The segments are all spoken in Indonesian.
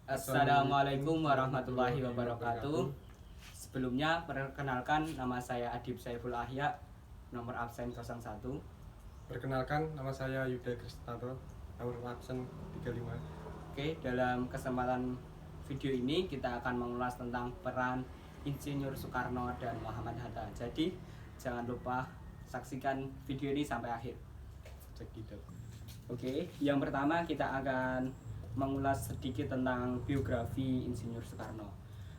Assalamualaikum warahmatullahi wabarakatuh. Sebelumnya perkenalkan, nama saya Adib Saiful Ahya, nomor absen 01. Perkenalkan, nama saya Yuda Kristanto, nomor absen 35. Oke, dalam kesempatan video ini kita akan mengulas tentang peran Insinyur Soekarno dan Muhammad Hatta. Jadi jangan lupa saksikan video ini sampai akhir. Oke, yang pertama kita akan mengulas sedikit tentang biografi Insinyur Soekarno.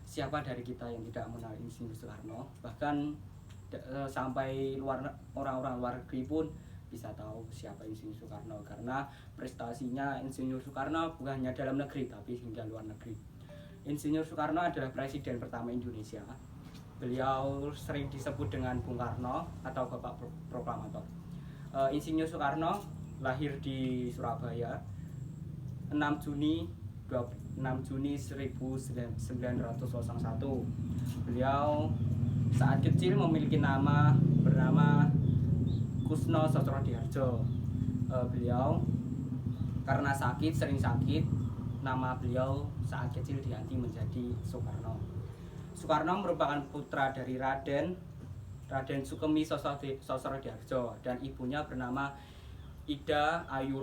Siapa dari kita yang tidak mengenal Insinyur Soekarno? Bahkan sampai orang-orang luar negeri pun bisa tahu siapa Insinyur Soekarno, karena prestasinya Insinyur Soekarno bukan hanya dalam negeri tapi hingga luar negeri. Insinyur Soekarno adalah presiden pertama Indonesia. Beliau sering disebut dengan Bung Karno atau Bapak Proklamator. Insinyur Soekarno lahir di Surabaya 6 Juni 1901. Beliau saat kecil memiliki nama bernama Kusno Sosrodihardjo. Beliau karena sering sakit, nama beliau saat kecil diganti menjadi Soekarno. Soekarno merupakan putra dari Raden Sukemi Sosrodihardjo dan ibunya bernama Ida Ayu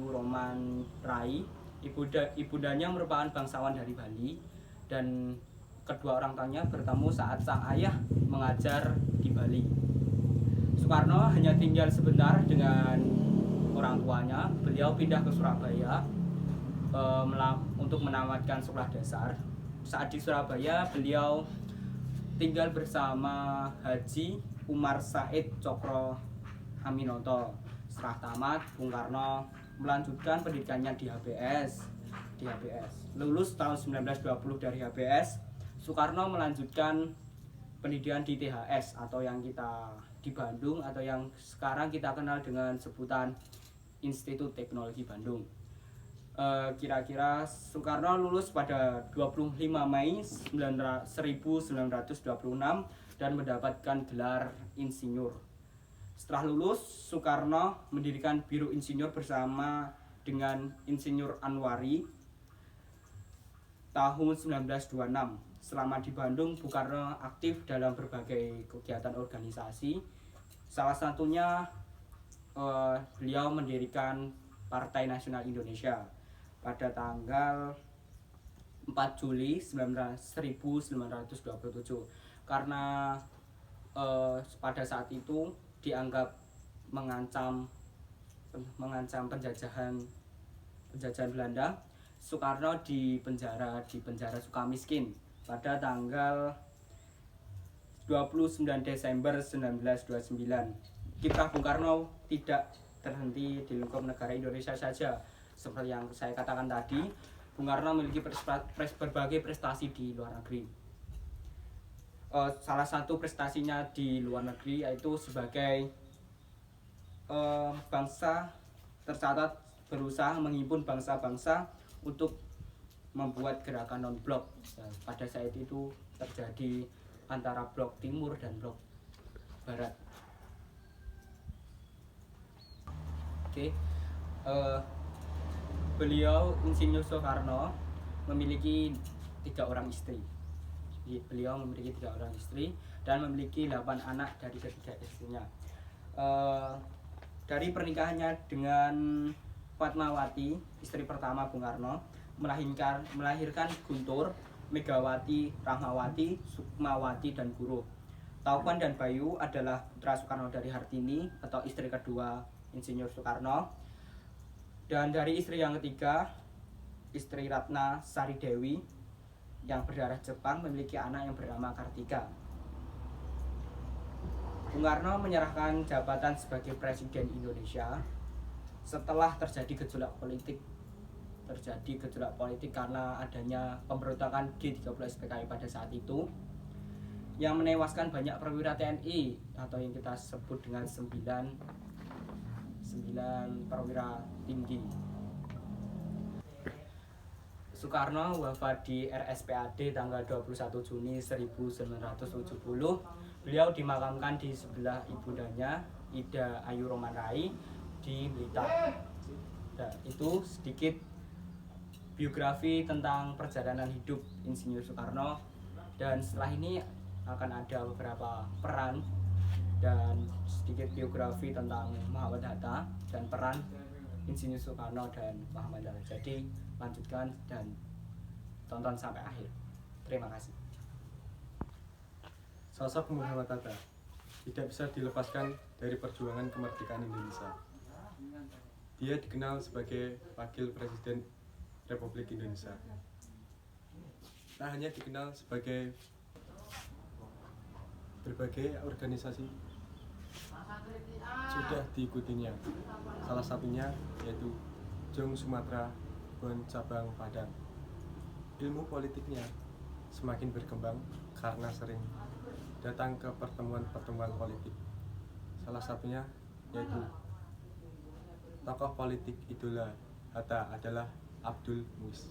Roman Rai. Ibundanya merupakan bangsawan dari Bali, dan kedua orang tuanya bertemu saat sang ayah mengajar di Bali. Soekarno hanya tinggal sebentar dengan orang tuanya. Beliau pindah ke Surabaya untuk menamatkan sekolah dasar. Saat di Surabaya, beliau tinggal bersama Haji Umar Said Cokro Aminoto. Setelah tamat, Bung Karno melanjutkan pendidikannya di HBS. Lulus tahun 1920 dari HBS, Soekarno melanjutkan pendidikan di THS atau yang kita di Bandung atau yang sekarang kita kenal dengan sebutan Institut Teknologi Bandung. Kira-kira Soekarno lulus pada 25 Mei 1926 dan mendapatkan gelar insinyur. Setelah lulus, Soekarno mendirikan Biro Insinyur bersama dengan Insinyur Anwari tahun 1926. Selama di Bandung, Bung Karno aktif dalam berbagai kegiatan organisasi. Salah satunya beliau mendirikan Partai Nasional Indonesia pada tanggal 4 Juli 1927 karena pada saat itu dianggap mengancam penjajahan Belanda. Soekarno di penjara Sukamiskin pada tanggal 29 Desember 1929. Kiprah Bung Karno tidak terhenti di lingkup negara Indonesia saja. Seperti yang saya katakan tadi, Bung Karno memiliki berbagai prestasi di luar negeri. Salah satu prestasinya di luar negeri yaitu sebagai bangsa tercatat berusaha menghimpun bangsa-bangsa untuk membuat gerakan non-blok. Pada saat itu terjadi antara blok timur dan blok barat. Beliau Insinyur Soekarno memiliki 3 orang istri. Beliau memiliki 3 orang istri dan memiliki 8 anak dari ketiga istrinya. Dari pernikahannya dengan Fatmawati, istri pertama Bung Karno, melahirkan Guntur, Megawati, Rahmawati, Sukmawati, dan Guruh. Taupan dan Bayu adalah putra Soekarno dari Hartini atau istri kedua Insinyur Soekarno. Dan dari istri yang ketiga, istri Ratna Sari Dewi yang berdarah Jepang, memiliki anak yang bernama Kartika. Bung Karno menyerahkan jabatan sebagai Presiden Indonesia setelah terjadi gejolak politik karena adanya pemberontakan G30 SPKI pada saat itu yang menewaskan banyak perwira TNI atau yang kita sebut dengan 9 perwira tinggi. Soekarno wafat di RSPAD tanggal 21 Juni 1970. Beliau dimakamkan di sebelah ibundanya Ida Ayu Roman Rai di Blitar. Nah, itu sedikit biografi tentang perjalanan hidup Insinyur Soekarno, dan setelah ini akan ada beberapa peran dan sedikit biografi tentang Muhammad Hatta dan peran Insinyur Soekarno dan Muhammad Hatta. Jadi lanjutkan dan tonton sampai akhir. Terima kasih. Sosok Muhammad Hatta tidak bisa dilepaskan dari perjuangan kemerdekaan Indonesia. Dia dikenal sebagai Wakil Presiden Republik Indonesia. Tak hanya dikenal sebagai berbagai organisasi sudah diikutinya. Salah satunya yaitu Jong Sumatera Bon Cabang Padang. Ilmu politiknya semakin berkembang karena sering datang ke pertemuan-pertemuan politik. Salah satunya yaitu tokoh politik idola Hatta adalah Abdul Muiz.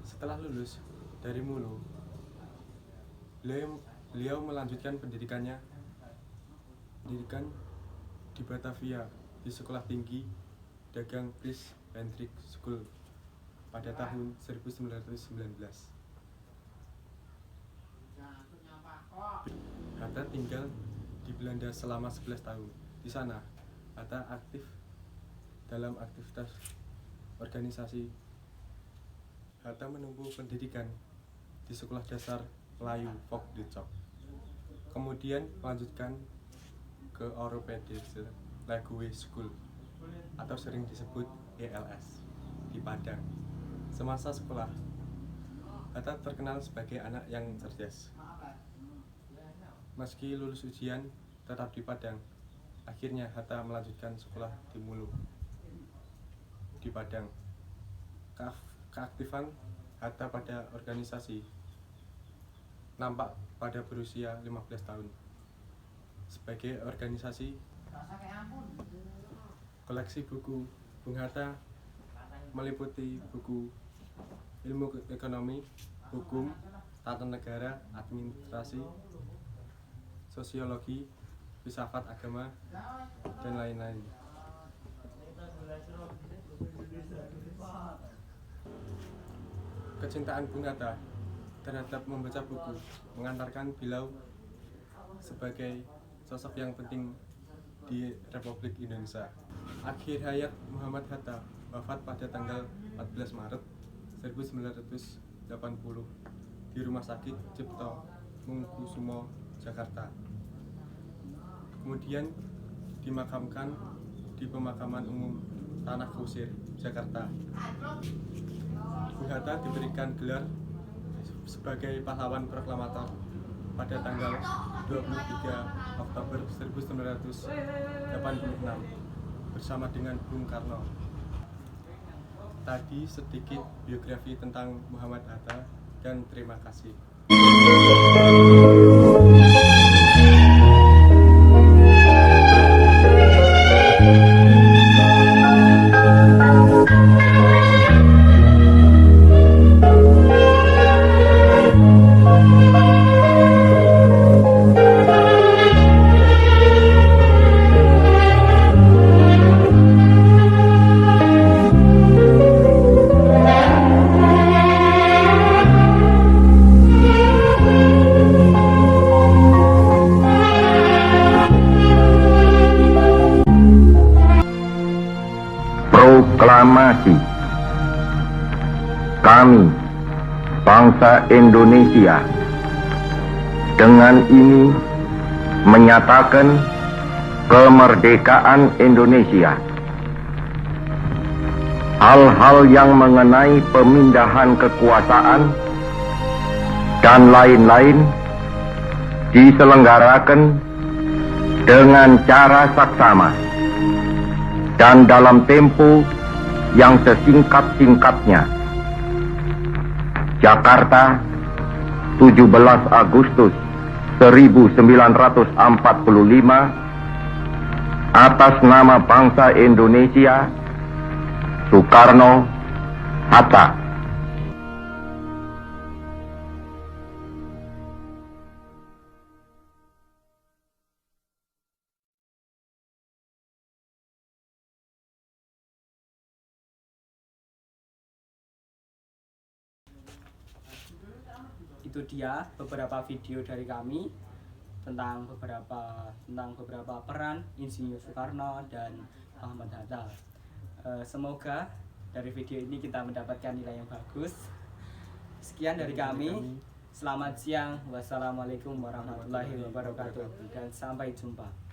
Setelah lulus dari Mulu, beliau melanjutkan pendidikan di Batavia di Sekolah Tinggi Dagang Prince Hendrik School pada tahun 1919. Hatta tinggal di Belanda selama 11 tahun. Di sana, Hatta aktif dalam aktivitas organisasi. Hatta menempuh pendidikan di Sekolah Dasar Melayu Fok de Cok. Kemudian melanjutkan ke Oropedische Lague School atau sering disebut ELS di Padang. Semasa sekolah, Hatta terkenal sebagai anak yang cerdas. Meski lulus ujian tetap di Padang, akhirnya Hatta melanjutkan sekolah di Mulu di Padang. Keaktifan Hatta pada organisasi nampak pada berusia 15 tahun. Sebagai organisasi, koleksi buku Bung Hatta meliputi buku ilmu ekonomi, hukum, tata negara, administrasi, sosiologi, filsafat agama, dan lain-lain. Kecintaan Bung Hatta terhadap membaca buku mengantarkan beliau sebagai sosok yang penting di Republik Indonesia. Akhir hayat Muhammad Hatta wafat pada tanggal 14 Maret 1980 di Rumah Sakit Cipto Mangkusumo, Jakarta. Kemudian dimakamkan di Pemakaman Umum Tanah Kusir, Jakarta. Bung Hatta diberikan gelar sebagai pahlawan proklamator pada tanggal 23 Oktober 1986 bersama dengan Bung Karno. Tadi sedikit biografi tentang Muhammad Hatta, dan terima kasih. Proklamasi. Kami, bangsa Indonesia, dengan ini menyatakan kemerdekaan Indonesia. Hal-hal yang mengenai pemindahan kekuasaan dan lain-lain diselenggarakan dengan cara saksama dan dalam tempo yang sesingkat-singkatnya. Jakarta, 17 Agustus 1945, atas nama bangsa Indonesia, Soekarno Hatta. itu dia beberapa video dari kami tentang beberapa peran Insinyur Soekarno dan Muhammad Hatta. Semoga dari video ini kita mendapatkan nilai yang bagus. Sekian dari kami. Selamat siang. Wassalamualaikum warahmatullahi wabarakatuh dan sampai jumpa.